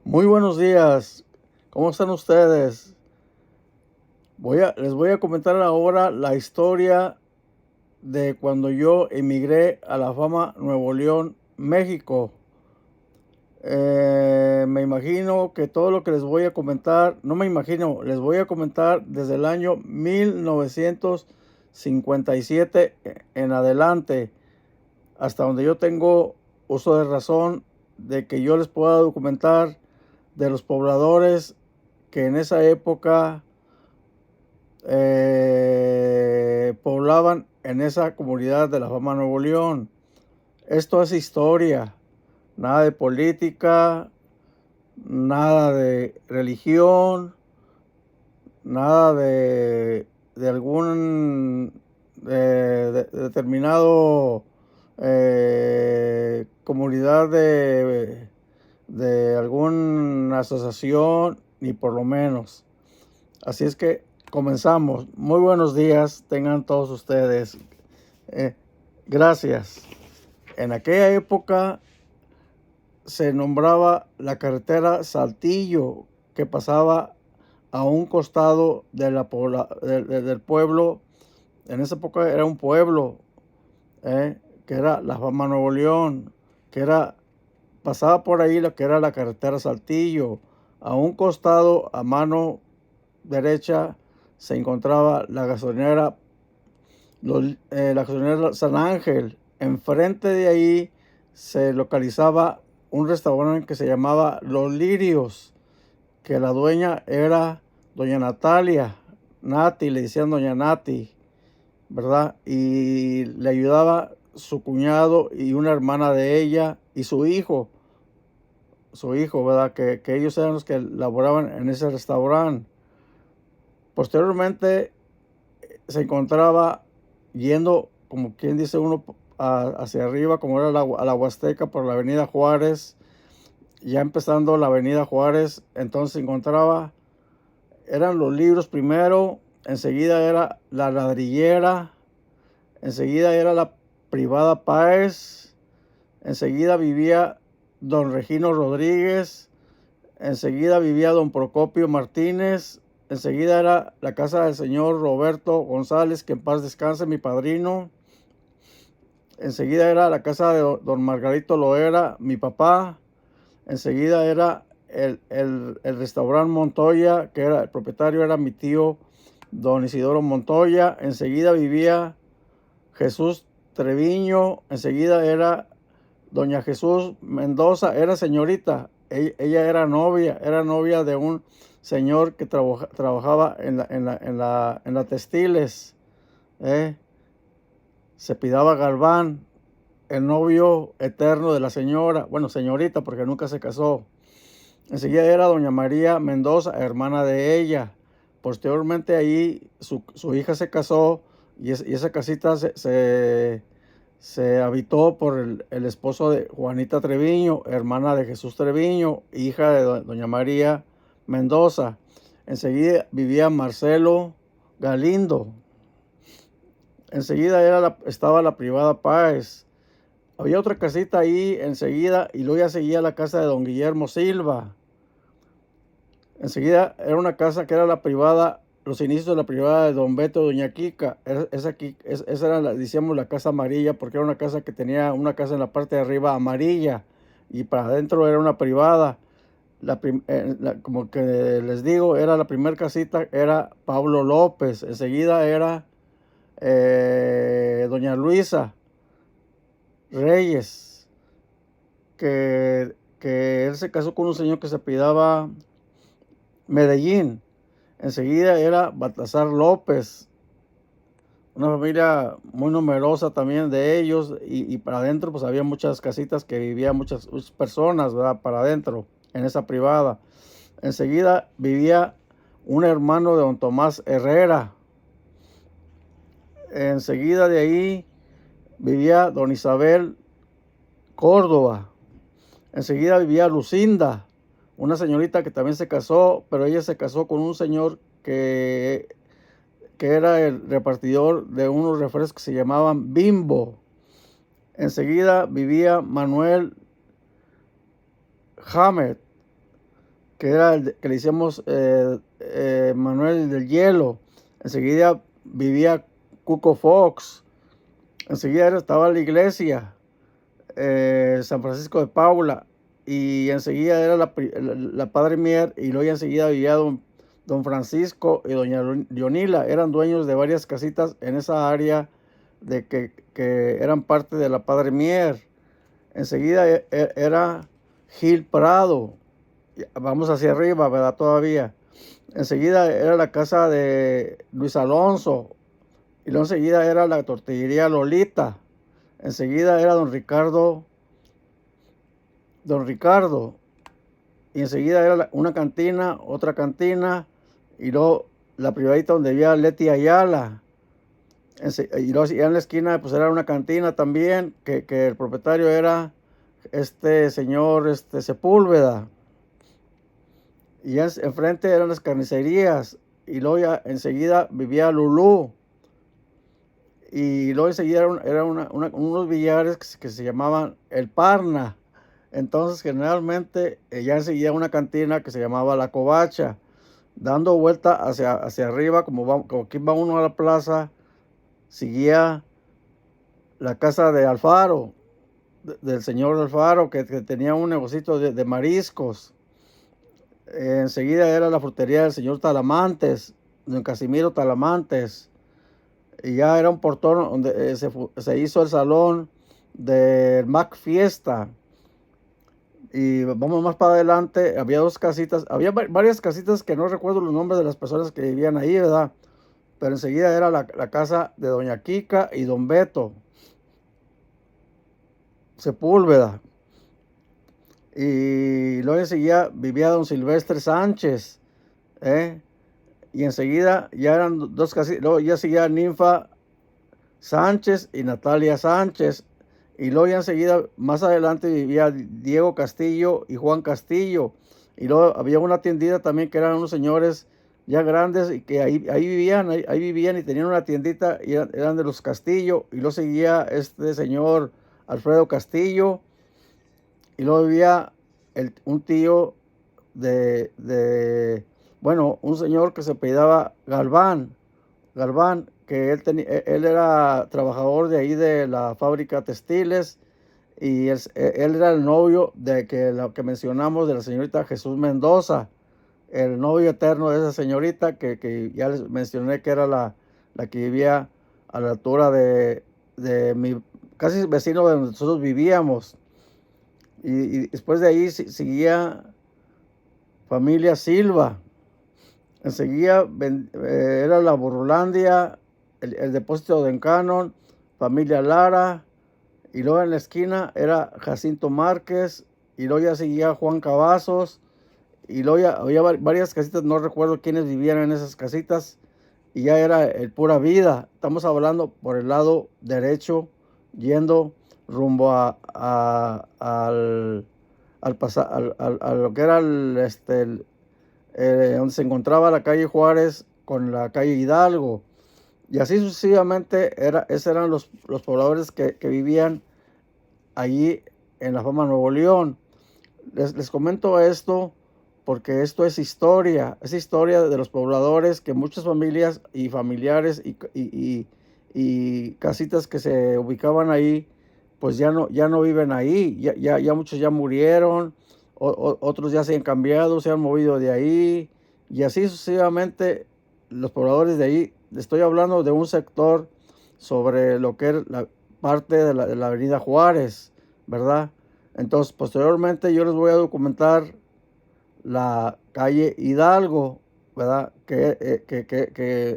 Muy buenos días, ¿cómo están ustedes? Les voy a comentar ahora la historia de cuando yo emigré a La Fama, Nuevo León, México. Me imagino que todo lo que les voy a comentar, no me imagino, les voy a comentar desde el año 1957 en adelante, hasta donde yo tengo uso de razón de que yo les pueda documentar de los pobladores que en esa época poblaban en esa comunidad de La Fama, Nuevo León. Esto es historia, nada de política, nada de religión, nada de algún determinado comunidad de alguna asociación, ni por lo menos. Así es que comenzamos. Muy buenos días tengan todos ustedes. Eh, gracias. En aquella época se nombraba la carretera Saltillo, que pasaba a un costado de del pueblo. En esa época era un pueblo, que era La Fama, Nuevo León, que era, pasaba por ahí lo que era la carretera Saltillo. A un costado, a mano derecha, se encontraba la gasolinera San Ángel. Enfrente de ahí se localizaba un restaurante que se llamaba Los Lirios, que la dueña era doña Natalia, Nati, le decían doña Nati, ¿verdad? Y le ayudaba su cuñado y una hermana de ella y su hijo, ¿verdad? Que ellos eran los que laboraban en ese restaurante. Posteriormente se encontraba yendo, como quien dice uno, hacia arriba, como era a la Huasteca, por la avenida Juárez. Ya empezando la avenida Juárez, entonces se encontraba, eran Los Libros primero, enseguida era la Ladrillera, enseguida era la Privada Páez, enseguida vivía don Regino Rodríguez, enseguida vivía don Procopio Martínez, enseguida era la casa del señor Roberto González, que en paz descanse, mi padrino. Enseguida era la casa de don Margarito Loera, mi papá. Enseguida era el restaurante Montoya, que era el propietario, era mi tío don Isidoro Montoya. Enseguida vivía Jesús Treviño. Enseguida era doña Jesús Mendoza, era señorita. Ella era novia de un señor que trabajaba en la textiles. Cepidaba Galván, el novio eterno de la señora, bueno, señorita, porque nunca se casó. Enseguida era doña María Mendoza, hermana de ella. Posteriormente ahí su hija se casó y esa casita se habitó por el esposo de Juanita Treviño, hermana de Jesús Treviño, hija de doña María Mendoza. Enseguida vivía Marcelo Galindo. Enseguida estaba la Privada Páez. Había otra casita ahí enseguida y luego ya seguía la casa de don Guillermo Silva. Enseguida era una casa que era la privada, los inicios de la privada de don Beto y doña Kika. Esa era, decíamos, la casa amarilla, porque era una casa que tenía una casa en la parte de arriba amarilla y para adentro era una privada. Como que les digo, era la primera casita, era Pablo López. Enseguida era doña Luisa Reyes, que él se casó con un señor que se apellidaba Medellín. Enseguida era Baltasar López, una familia muy numerosa también de ellos, y para adentro pues había muchas casitas que vivían muchas personas, ¿verdad? Para adentro, en esa privada. Enseguida vivía un hermano de don Tomás Herrera. Enseguida de ahí vivía don Isabel Córdoba. Enseguida vivía Lucinda, una señorita que también se casó, pero ella se casó con un señor que era el repartidor de unos refrescos que se llamaban Bimbo. Enseguida vivía Manuel Hamed. que era que le decíamos Manuel del Hielo. Enseguida vivía Cuco Fox. Enseguida estaba la iglesia, San Francisco de Paula. Y enseguida era la Padre Mier. Y luego enseguida vivía don Francisco y doña Leonila. Eran dueños de varias casitas en esa área de que eran parte de la Padre Mier. Enseguida era Gil Prado. Vamos hacia arriba, ¿verdad? Todavía. Enseguida era la casa de Luis Alonso. Y luego enseguida era la tortillería Lolita. Enseguida era don Ricardo. Y enseguida era una cantina, otra cantina. Y luego la privadita donde había Leti Ayala. Y luego ya en la esquina pues era una cantina también. Que el propietario era este señor Sepúlveda. Y ya enfrente eran las carnicerías. Y luego ya enseguida vivía Lulú. Y luego enseguida eran unos billares que se llamaban El Parna. Entonces generalmente ya enseguida una cantina que se llamaba La Covacha. Dando vuelta hacia arriba, como aquí va uno a la plaza, seguía la casa de Alfaro, del señor Alfaro, que tenía un negocito de mariscos. Enseguida era la frutería del señor Talamantes, don Casimiro Talamantes. Y ya era un portón donde se hizo el salón del Mac Fiesta. Y vamos más para adelante, había dos casitas, había varias casitas que no recuerdo los nombres de las personas que vivían ahí, ¿verdad? Pero enseguida era la casa de doña Kika y don Beto Sepúlveda. Y luego enseguida vivía don Silvestre Sánchez, y enseguida ya eran dos casitas, luego ya seguía Ninfa Sánchez y Natalia Sánchez. Y luego ya enseguida, más adelante, vivía Diego Castillo y Juan Castillo. Y luego había una tiendita también que eran unos señores ya grandes y que ahí vivían y tenían una tiendita y eran de los Castillo. Y luego seguía este señor Alfredo Castillo. Y luego vivía un tío bueno, un señor que se apellidaba Galván, que él era trabajador de ahí de la fábrica textiles y él era el novio lo que mencionamos de la señorita Jesús Mendoza, el novio eterno de esa señorita que ya les mencioné que era la que vivía a la altura de mi casi vecino de donde nosotros vivíamos. Y después de ahí seguía familia Silva. Enseguida era la Burlandia, el depósito de Encanon, familia Lara, y luego en la esquina era Jacinto Márquez, y luego ya seguía Juan Cavazos, y luego ya había varias casitas, no recuerdo quiénes vivían en esas casitas, y ya era el Pura Vida. Estamos hablando por el lado derecho, yendo rumbo a lo que era donde se encontraba la calle Juárez con la calle Hidalgo. Y así sucesivamente esos eran los pobladores que vivían allí en La Fama, Nuevo León. Les comento esto porque esto es historia de los pobladores, que muchas familias y familiares y casitas que se ubicaban ahí, pues ya no viven ahí, ya muchos ya murieron, otros ya se han cambiado, se han movido de ahí, y así sucesivamente los pobladores de ahí. Estoy hablando de un sector sobre lo que es la parte de la avenida Juárez, ¿verdad? Entonces, posteriormente yo les voy a documentar la calle Hidalgo, ¿verdad? Que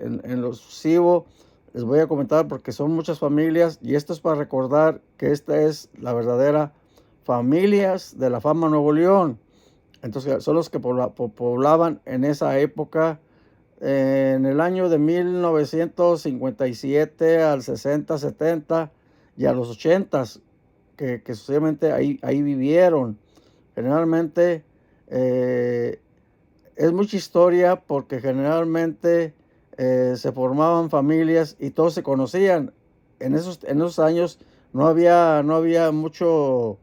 en lo sucesivo les voy a comentar, porque son muchas familias y esto es para recordar que esta es la verdadera familias de La Fama, Nuevo León. Entonces son los que poblaban en esa época, en el año de 1957 al 60, 70 y a los 80, que sucesivamente ahí vivieron. Generalmente es mucha historia porque generalmente se formaban familias y todos se conocían. En esos años no había mucho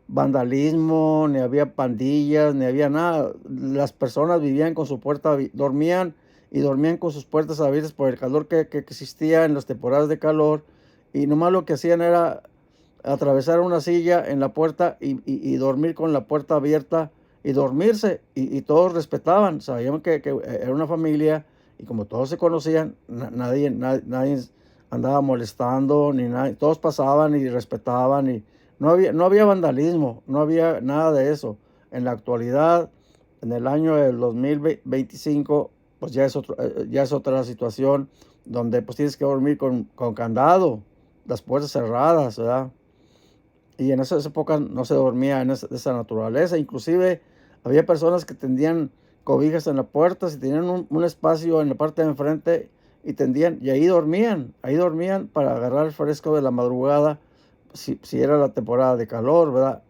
vandalismo, ni había pandillas, ni había nada. Las personas vivían con su puerta, dormían y dormían con sus puertas abiertas por el calor que existía en las temporadas de calor. Y nomás lo que hacían era atravesar una silla en la puerta y dormir con la puerta abierta y dormirse. Y todos respetaban, sabían que era una familia y como todos se conocían, nadie andaba molestando, ni nadie, todos pasaban y respetaban y no había vandalismo, no había nada de eso. En la actualidad, en el año del 2025, pues ya es otra situación donde pues tienes que dormir con candado, las puertas cerradas, ¿verdad? Y en esas épocas no se dormía de esa naturaleza. Inclusive había personas que tendían cobijas en la puerta, si tenían un espacio en la parte de enfrente y tendían, y ahí dormían para agarrar el fresco de la madrugada, si era la temporada de calor, ¿verdad?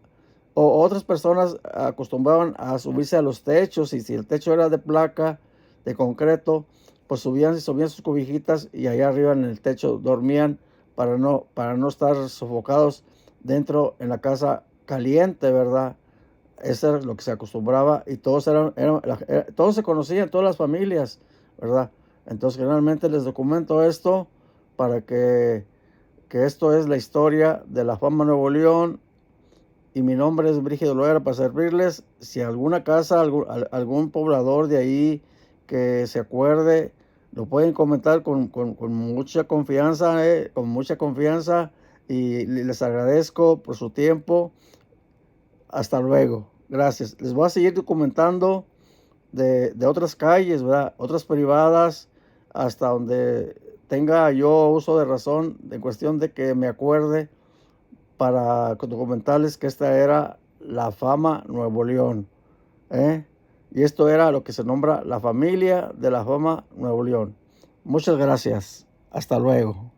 O otras personas acostumbraban a subirse a los techos y si el techo era de placa, de concreto, pues subían sus cobijitas y allá arriba en el techo dormían para no estar sofocados dentro en la casa caliente, ¿verdad? Eso era lo que se acostumbraba y todos se conocían, todas las familias, ¿verdad? Entonces generalmente les documento esto para que esto es la historia de la Fama Nuevo León y mi nombre es Brígido Loera para servirles. Si alguna casa, algún poblador de ahí que se acuerde, lo pueden comentar con mucha confianza, con mucha confianza y les agradezco por su tiempo. Hasta luego. Gracias. Les voy a seguir documentando de otras calles, ¿verdad? Otras privadas, hasta donde tenga yo uso de razón, en cuestión de que me acuerde para documentarles que esta era la Fama Nuevo León, ¿eh? Y esto era lo que se nombra la familia de la Fama Nuevo León. Muchas gracias. Hasta luego.